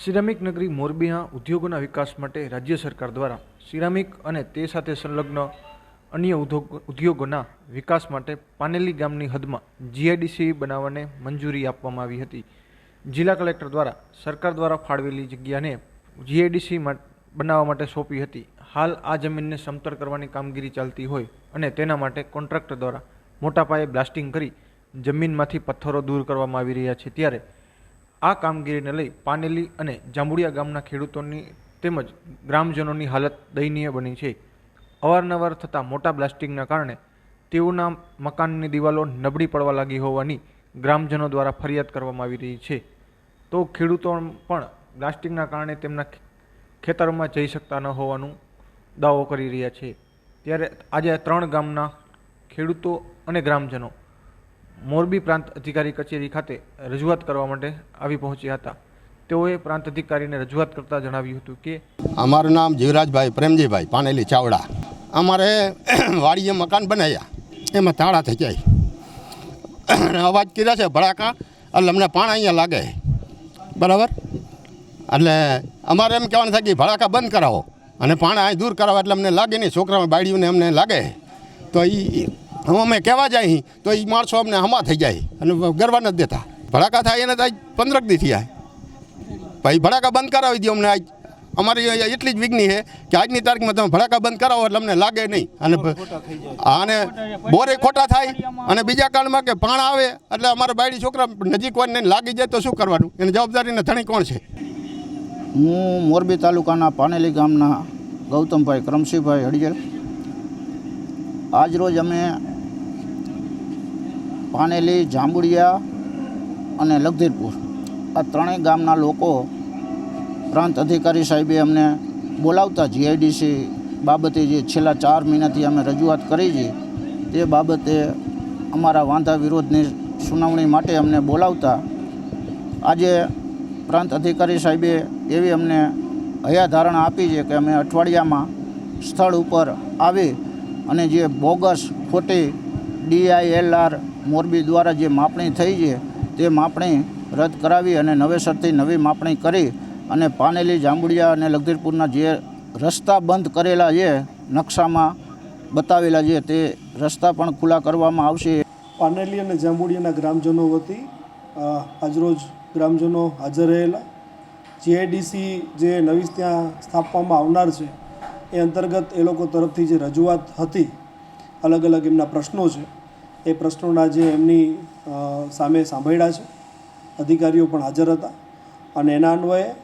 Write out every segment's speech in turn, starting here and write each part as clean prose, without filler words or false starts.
Ceramic નગરી મોરબીના ઉદ્યોગોના વિકાસ માટે રાજ્ય સરકાર દ્વારા સિરામિક અને તે સાથે સંલગ્ન અન્ય ઉદ્યોગોના વિકાસ માટે પાનેલી ગામની હદમાં જીઆઈડીસી બનાવવાને મંજૂરી આપવામાં આવી હતી। જિલ્લા કલેક્ટર દ્વારા સરકાર દ્વારા ફાળવેલી જગ્યાને જીઆઈડીસી બનાવવા માટે સોંપી હતી। હાલ આ જમીનને સમતળ કરવાની કામગીરી ચાલતી હોય અને તેના માટે કોન્ટ્રાક્ટર દ્વારા મોટા પાયે બ્લાસ્ટિંગ કરી જમીનમાંથી પથ્થરો દૂર કરવામાં આવી રહ્યા છે। ત્યારે આ કામગીરીને લઈ પાનેલી અને જાંબુડિયા ગામના ખેડૂતોની તેમજ ગ્રામજનોની હાલત દયનીય બની છે। અવારનવાર થતા મોટા બ્લાસ્ટિંગના કારણે તેઓના મકાનની દિવાલો નબળી પડવા લાગી હોવાની ગ્રામજનો દ્વારા ફરિયાદ કરવામાં આવી રહી છે। તો ખેડૂતો પણ બ્લાસ્ટિંગના કારણે તેમના ખેતરોમાં જઈ શકતા ન હોવાનું દાવો કરી રહ્યા છે। ત્યારે આજે 3 ગામના ખેડૂતો અને ગ્રામજનો મોરબી પ્રાંત અધિકારી કચેરી ખાતે રજૂઆત કરવા માટે આવી પહોંચ્યા હતા। તેઓએ પ્રાંત અધિકારીને રજૂઆત કરતા જણાવ્યું હતું કે અમારું નામ જીવરાજભાઈ પ્રેમજીભાઈ પાનેલી ચાવડા। અમારે વાડીએ મકાન બનાવ્યા, એમાં તાળા થઈ જાય, અવાજ કર્યા છે ભડાકા, એટલે અમને પાણા અહીંયા લાગે બરાબર। એટલે અમારે એમ કહેવાનું થાય કે ભડાકા બંધ કરાવો અને પાણા અહીં દૂર કરાવો, એટલે અમને લાગે નહીં, છોકરાઓ બાળીઓને અમને લાગે તો એ અમે કહેવા જાય તો એ માણસો અમને હમા થઈ જાય અને ગરવા નથી દેતા। ભડાકા થાય એને તો 15 દી થયા, ભાઈ ભડાકા બંધ કરાવી દો અમને। આજ અમારી એટલી જ વિઘ્ની છે કે આજની તારીખમાં તમે ભડાકા બંધ કરાવો એટલે અમને લાગે નહીં અને બોરે ખોટા થાય અને બીજા કાળમાં કે પાણા આવે એટલે અમારા બાયડી છોકરા નજીક હોય ને લાગી જાય તો શું કરવાનું, એની જવાબદારીને ધણી કોણ છે? હું મોરબી તાલુકાના પાનેલી ગામના ગૌતમભાઈ કરમસિંહભાઈ હડિયલ। આજરોજ અમે પાનેલી, જાંબુડિયા અને લખધીરપુર આ 3 ગામના લોકો પ્રાંત અધિકારી સાહેબે અમને બોલાવતા જીઆઈડીસી બાબતે જે છેલ્લા 4 મહિનાથી અમે રજૂઆત કરી છે તે બાબતે અમારા વાંધા વિરોધની સુનાવણી માટે અમને બોલાવતા આજે પ્રાંત અધિકારી સાહેબે એવી અમને હયાધારણા આપી છે કે અમે અઠવાડિયામાં સ્થળ ઉપર આવી અને જે બોગસ ખોટી DILR મોરબી દ્વારા જે માપણી થઈ છે તે માપણી રદ કરાવી અને નવેસરથી નવી માપણી કરી અને પાનેલી, જાંબુડિયા અને લખધીરપુરના જે રસ્તા બંધ કરેલા છે, નકશામાં બતાવેલા છે, તે રસ્તા પણ ખુલ્લા કરવામાં આવશે। પાનેલી અને જાંબુડિયાના ગ્રામજનો વતી આજરોજ ગ્રામજનો હાજર રહેલા। જીઆઈડીસી જે નવી ત્યાં સ્થાપવામાં આવનાર છે એ અંતર્ગત એ લોકો તરફથી જે રજૂઆત હતી, અલગ અલગ એમના પ્રશ્નો છે, એ પ્રશ્નોના જે એમની સામે સાંભળ્યા છે, અધિકારીઓ પણ હાજર હતા અને એના અન્વયે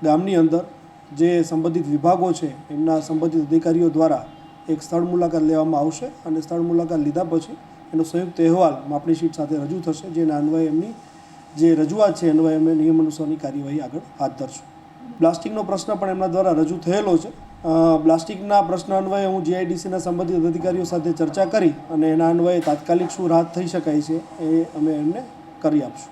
ગામની અંદર જે સંબંધિત વિભાગો છે એમના સંબંધિત અધિકારીઓ દ્વારા એક સ્થળ મુલાકાત લેવામાં આવશે અને સ્થળ મુલાકાત લીધા પછી એનો સંયુક્ત અહેવાલ માપણી શીટ સાથે રજૂ થશે, જેના અન્વયે એમની જે રજૂઆત છે અન્વયે અમે નિયમ અનુસારની કાર્યવાહી આગળ હાથ ધરશું। બ્લાસ્ટિંગનો પ્રશ્ન પણ એમના દ્વારા રજૂ થયેલો છે। બ્લાસ્ટિંગના પ્રશ્ન અન્વયે હું જીઆઈડીસીના સંબંધિત અધિકારીઓ સાથે ચર્ચા કરી અને એના અન્વયે તાત્કાલિક શું રાહત થઈ શકાય છે એ અમે એમને કરી આપશું।